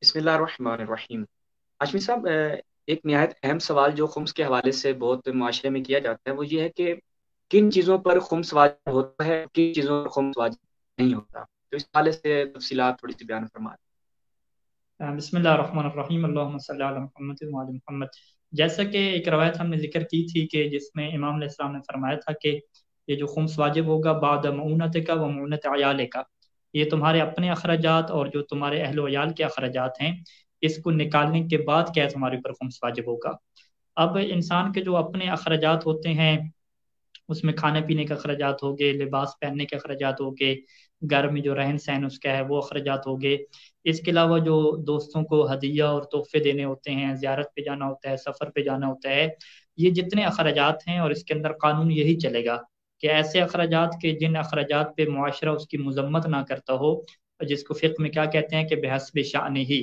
بسم اللہ الرحمن الرحیم۔ ہاشمی صاحب، ایک نہایت اہم سوال جو خمس کے حوالے سے بہت معاشرے میں کیا جاتا ہے وہ یہ ہے کہ کن چیزوں پر خمس واجب ہوتا ہے، کن چیزوں پر خمس واجب نہیں ہوتا، تو اس حوالے سے تفصیلات تھوڑی سی بیان فرمائیں۔ بسم اللہ الرحمن الرحیم، اللہم صلی علی محمد وعلی محمد۔ جیسا کہ ایک روایت ہم نے ذکر کی تھی کہ جس میں امام علیہ السلام نے فرمایا تھا کہ یہ جو خمس واجب ہوگا بعد معونت کا و معونت عیال کا، یہ تمہارے اپنے اخراجات اور جو تمہارے اہل و عیال کے اخراجات ہیں اس کو نکالنے کے بعد کیا تمہارے اوپر خمس واجب ہوگا۔ اب انسان کے جو اپنے اخراجات ہوتے ہیں اس میں کھانے پینے کے اخراجات ہو گئے، لباس پہننے کے اخراجات ہو گئے، گھر میں جو رہن سہن اس کا ہے وہ اخراجات ہو گئے۔ اس کے علاوہ جو دوستوں کو ہدیہ اور تحفے دینے ہوتے ہیں، زیارت پہ جانا ہوتا ہے، سفر پہ جانا ہوتا ہے، یہ جتنے اخراجات ہیں، اور اس کے اندر قانون یہی چلے گا کہ ایسے اخراجات کے جن اخراجات پہ معاشرہ اس کی مذمت نہ کرتا ہو، جس کو فقہ میں کیا کہتے ہیں کہ بحسب شأن ہی،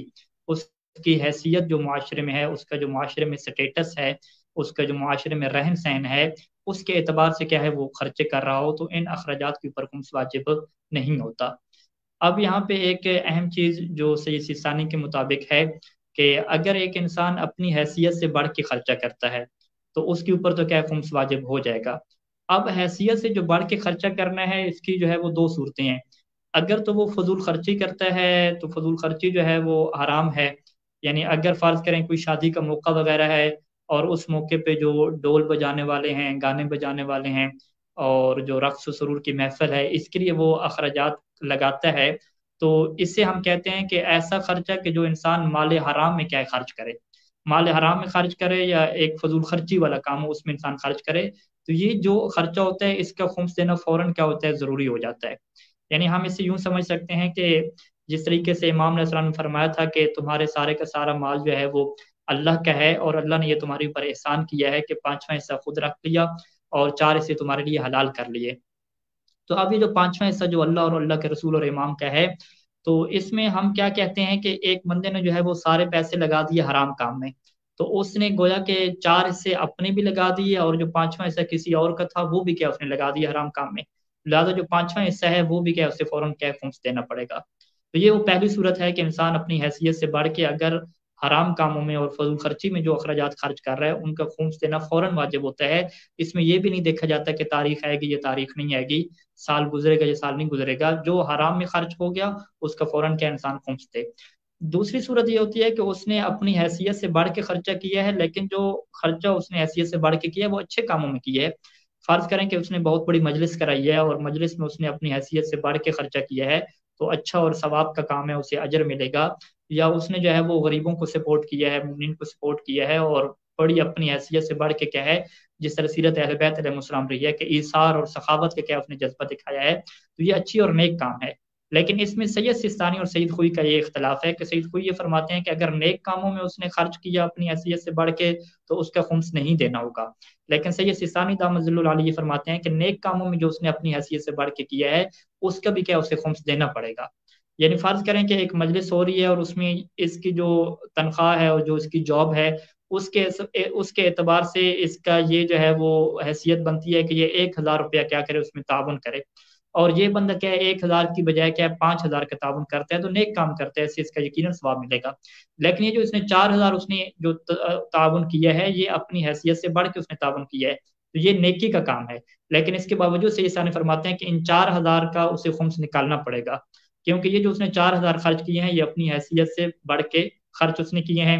اس کی حیثیت جو معاشرے میں ہے، اس کا جو معاشرے میں سٹیٹس ہے، اس کا جو معاشرے میں رہن سہن ہے، اس کے اعتبار سے کیا ہے وہ خرچے کر رہا ہو تو ان اخراجات کے اوپر خمس واجب نہیں ہوتا۔ اب یہاں پہ ایک اہم چیز جو سید سیستانی کے مطابق ہے کہ اگر ایک انسان اپنی حیثیت سے بڑھ کے خرچہ کرتا ہے تو اس کے اوپر تو کیا ہے خمس واجب ہو جائے گا۔ اب حیثیت سے جو بڑھ کے خرچہ کرنا ہے اس کی جو ہے وہ دو صورتیں ہیں۔ اگر تو وہ فضول خرچی کرتا ہے تو فضول خرچی جو ہے وہ حرام ہے، یعنی اگر فرض کریں کوئی شادی کا موقع وغیرہ ہے اور اس موقع پہ جو ڈول بجانے والے ہیں، گانے بجانے والے ہیں، اور جو رقص و سرور کی محفل ہے اس کے لیے وہ اخراجات لگاتا ہے، تو اس سے ہم کہتے ہیں کہ ایسا خرچہ کہ جو انسان مال حرام میں کیا ہے خرچ کرے، مال حرام میں خرچ کرے یا ایک فضول خرچی والا کام ہو اس میں انسان خرچ کرے، تو یہ جو خرچہ ہوتا ہے اس کا خمس دینا فوراً کیا ہوتا ہے ضروری ہو جاتا ہے۔ یعنی ہم اسے یوں سمجھ سکتے ہیں کہ جس طریقے سے امام علیہ السلام نے فرمایا تھا کہ تمہارے سارے کا سارا مال جو ہے وہ اللہ کا ہے اور اللہ نے یہ تمہارے اوپر احسان کیا ہے کہ 5واں حصہ خود رکھ لیا اور 4 حصے تمہارے لیے حلال کر لیے۔ تو اب یہ جو 5واں حصہ جو اللہ اور اللہ کے رسول اور امام کا ہے، تو اس میں ہم کیا کہتے ہیں کہ ایک بندے نے جو ہے وہ سارے پیسے لگا دیے حرام کام میں، تو اس نے گویا کہ 4 حصے اپنے بھی لگا دیے اور جو 5واں حصہ کسی اور کا تھا وہ بھی کیا اس نے لگا دیا حرام کام میں، لہٰذا جو 5واں حصہ ہے وہ بھی کیا اسے فوراً کیا خمس دینا پڑے گا۔ تو یہ وہ پہلی صورت ہے کہ انسان اپنی حیثیت سے بڑھ کے اگر حرام کاموں میں اور فضول خرچی میں جو اخراجات خرچ کر رہا ہے ان کا خمس دینا فوراً واجب ہوتا ہے۔ اس میں یہ بھی نہیں دیکھا جاتا کہ تاریخ آئے گی یہ تاریخ نہیں آئے گی، سال گزرے گا یہ سال نہیں گزرے گا، جو حرام میں خرچ ہو گیا اس کا فوراً کیا انسان خمس دے۔ دوسری صورت یہ ہوتی ہے کہ اس نے اپنی حیثیت سے بڑھ کے خرچہ کیا ہے، لیکن جو خرچہ اس نے حیثیت سے بڑھ کے کیا ہے وہ اچھے کاموں میں کیا ہے۔ فرض کریں کہ اس نے بہت بڑی مجلس کرائی ہے اور مجلس میں اس نے اپنی حیثیت سے بڑھ کے خرچہ کیا ہے تو اچھا اور ثواب کا کام ہے، اسے اجر ملے گا۔ یا اس نے جو ہے وہ غریبوں کو سپورٹ کیا ہے، مومنین کو سپورٹ کیا ہے اور بڑی اپنی حیثیت سے بڑھ کے کیا ہے، جس طرح سیرت اہل بیت علیہ السلام رہی ہے کہ ایثار اور سخاوت کا کیا اس نے جذبہ دکھایا ہے، تو یہ اچھی اور نیک کام ہے۔ لیکن اس میں سید سستانی اور سید خوئی کا یہ اختلاف ہے کہ سید خوئی یہ فرماتے ہیں کہ اگر نیک کاموں میں اس نے خرچ کیا اپنی حیثیت سے بڑھ کے تو اس کا خمس نہیں دینا ہوگا، لیکن سید سستانی دامت ظل العالی یہ فرماتے ہیں کہ نیک کاموں میں جو اس نے اپنی حیثیت سے بڑھ کے کیا ہے اس کا بھی کیا اسے خمس دینا پڑے گا۔ یعنی فرض کریں کہ ایک مجلس ہو رہی ہے اور اس میں اس کی جو تنخواہ ہے اور جو اس کی جاب ہے اس کے اعتبار سے اس کا یہ جو ہے وہ حیثیت بنتی ہے کہ یہ 1000 روپیہ کیا کرے اس میں تعاون کرے، اور یہ بندہ کیا ہے 1000 کی بجائے کیا ہے 5000 کا تعاون کرتا ہے، تو نیک کام کرتا ہے، اس سے اس کا یقیناً ثواب ملے گا۔ لیکن یہ جو اس نے 4000 اس نے جو تعاون کیا ہے یہ اپنی حیثیت سے بڑھ کے اس نے تعاون کیا ہے، تو یہ نیکی کا کام ہے، لیکن اس کے باوجود سے یہ فرماتے ہیں کہ ان 4000 کا اسے خمس نکالنا پڑے گا، کیونکہ یہ جو اس نے 4000 خرچ کیے ہیں یہ اپنی حیثیت سے بڑھ کے خرچ اس نے کیے ہیں،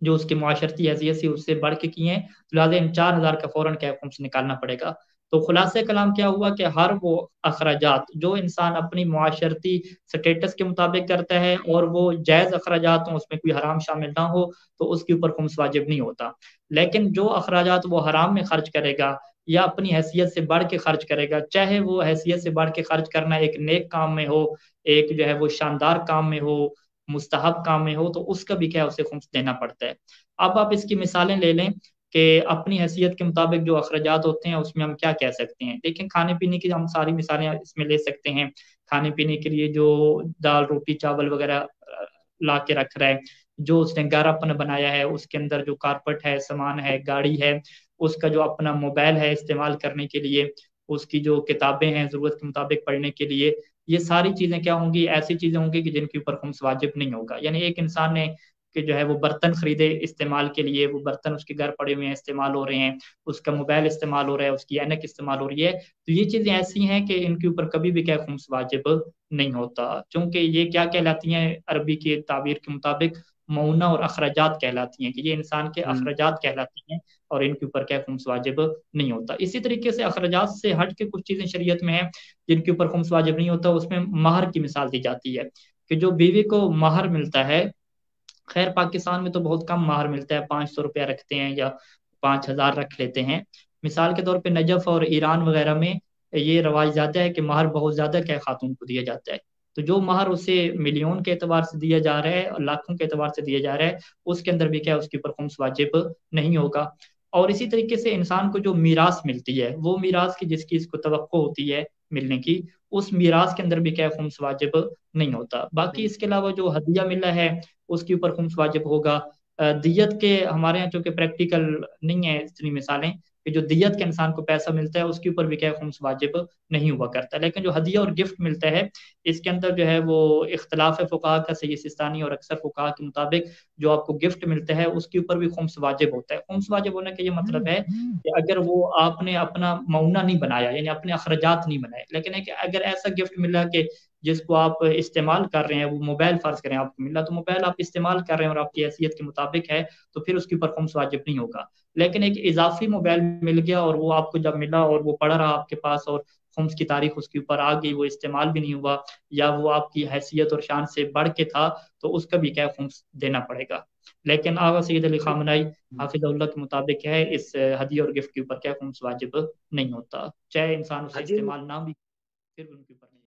جو اس کی معاشرتی حیثیت سے اس سے بڑھ کے کیے ہیں، لہٰذا ان 4000 کا فوراً کیا خمس نکالنا پڑے گا۔ تو خلاصہ کلام کیا ہوا کہ ہر وہ اخراجات جو انسان اپنی معاشرتی سٹیٹس کے مطابق کرتا ہے اور وہ جائز اخراجات ہوں، اس میں کوئی حرام شامل نہ ہو، تو اس کے اوپر خمس واجب نہیں ہوتا۔ لیکن جو اخراجات وہ حرام میں خرچ کرے گا یا اپنی حیثیت سے بڑھ کے خرچ کرے گا، چاہے وہ حیثیت سے بڑھ کے خرچ کرنا ایک نیک کام میں ہو، ایک جو ہے وہ شاندار کام میں ہو، مستحب کام میں ہو، تو اس کا بھی کیا اسے خمس دینا پڑتا ہے۔ اب آپ اس کی مثالیں لے لیں کہ اپنی حیثیت کے مطابق جو اخراجات ہوتے ہیں اس میں ہم کیا کہہ سکتے ہیں۔ دیکھیں کھانے پینے کی ہم ساری مثالیں اس میں لے سکتے ہیں۔ کھانے پینے کے لیے جو دال روٹی چاول وغیرہ لا کے رکھ رہا ہے، جو اس نے گھر اپنا بنایا ہے، اس کے اندر جو کارپٹ ہے، سامان ہے، گاڑی ہے، اس کا جو اپنا موبائل ہے استعمال کرنے کے لیے، اس کی جو کتابیں ہیں ضرورت کے مطابق پڑھنے کے لیے، یہ ساری چیزیں کیا ہوں گی؟ ایسی چیزیں ہوں گی کہ جن کے اوپر خمس واجب نہیں ہوگا. یعنی ایک انسان نے کہ جو ہے وہ برتن خریدے استعمال کے لیے، وہ برتن اس کے گھر پڑے ہوئے ہیں، استعمال ہو رہے ہیں، اس کا موبائل استعمال ہو رہا ہے، اس کی اینک استعمال ہو رہی ہے، تو یہ چیزیں ایسی ہیں کہ ان کے اوپر کبھی بھی کیا خمس واجب نہیں ہوتا، چونکہ یہ کیا کہلاتی ہیں عربی کی تعبیر کے مطابق مؤونہ اور اخراجات کہلاتی ہیں، کہ یہ انسان کے اخراجات کہلاتی ہیں اور ان کے اوپر کیا خمس واجب نہیں ہوتا. اسی طریقے سے اخراجات سے ہٹ کے کچھ چیزیں شریعت میں ہیں جن کے اوپر خمس واجب نہیں ہوتا. اس میں مہر کی مثال دی جاتی ہے کہ جو بیوی کو مہر ملتا ہے، خیر پاکستان میں تو بہت کم مہر ملتا ہے، 500 روپیہ رکھتے ہیں یا 5000 رکھ لیتے ہیں. مثال کے طور پہ نجف اور ایران وغیرہ میں یہ رواج زیادہ ہے کہ مہر بہت زیادہ کیا خاتون کو دیا جاتا ہے. تو جو مہر اسے ملین کے اعتبار سے دیا جا رہا ہے اور لاکھوں کے اعتبار سے دیا جا رہا ہے، اس کے اندر بھی کیا اس کے اوپر خمس واجب نہیں ہوگا. اور اسی طریقے سے انسان کو جو میراث ملتی ہے، وہ میراث کی جس کی اس کو توقع ہوتی ہے ملنے کی، اس میراث کے اندر بھی کیا خمس واجب نہیں ہوتا. باقی اس کے علاوہ جو ہدیہ ملا ہے اس کے اوپر خمس واجب ہوگا. دیت کے ہمارے یہاں چونکہ پریکٹیکل نہیں ہے اتنی مثالیں کہ جو دیت کے انسان کو پیسہ ملتا ہے اس کے اوپر بھی کیا خمس واجب نہیں ہوا کرتا. لیکن جو ہدیہ اور گفٹ ملتا ہے اس کے اندر جو ہے وہ اختلاف فقہا کا سید سستانی اور اکثر فقہا کے مطابق جو آپ کو گفٹ ملتا ہے اس کے اوپر بھی خمس واجب ہوتا ہے. خمس واجب ہونے کا یہ مطلب ہے کہ اگر وہ آپ نے اپنا مؤونہ نہیں بنایا، یعنی اپنے اخراجات نہیں بنائے، لیکن ہے کہ اگر ایسا گفٹ ملا کہ جس کو آپ استعمال کر رہے ہیں، وہ موبائل فرض کریں آپ کو ملا، تو موبائل آپ استعمال کر رہے ہیں اور آپ کی حیثیت کے مطابق ہے تو پھر اس کے اوپر خمس واجب نہیں ہوگا. لیکن ایک اضافی موبائل مل گیا اور وہ آپ کو جب ملا اور وہ پڑا رہا آپ کے پاس اور خمس کی تاریخ اس کے اوپر آ گئی، وہ استعمال بھی نہیں ہوا یا وہ آپ کی حیثیت اور شان سے بڑھ کے تھا، تو اس کا بھی کیا خمس دینا پڑے گا. لیکن آغا سید علی خامنائی حافظ اللہ کے مطابق ہے اس ہدیہ اور گفٹ کے اوپر کیا خمس واجب نہیں ہوتا، چاہے انسان اسے حجی استعمال نہ بھی پھر ان کے اوپر نہیں.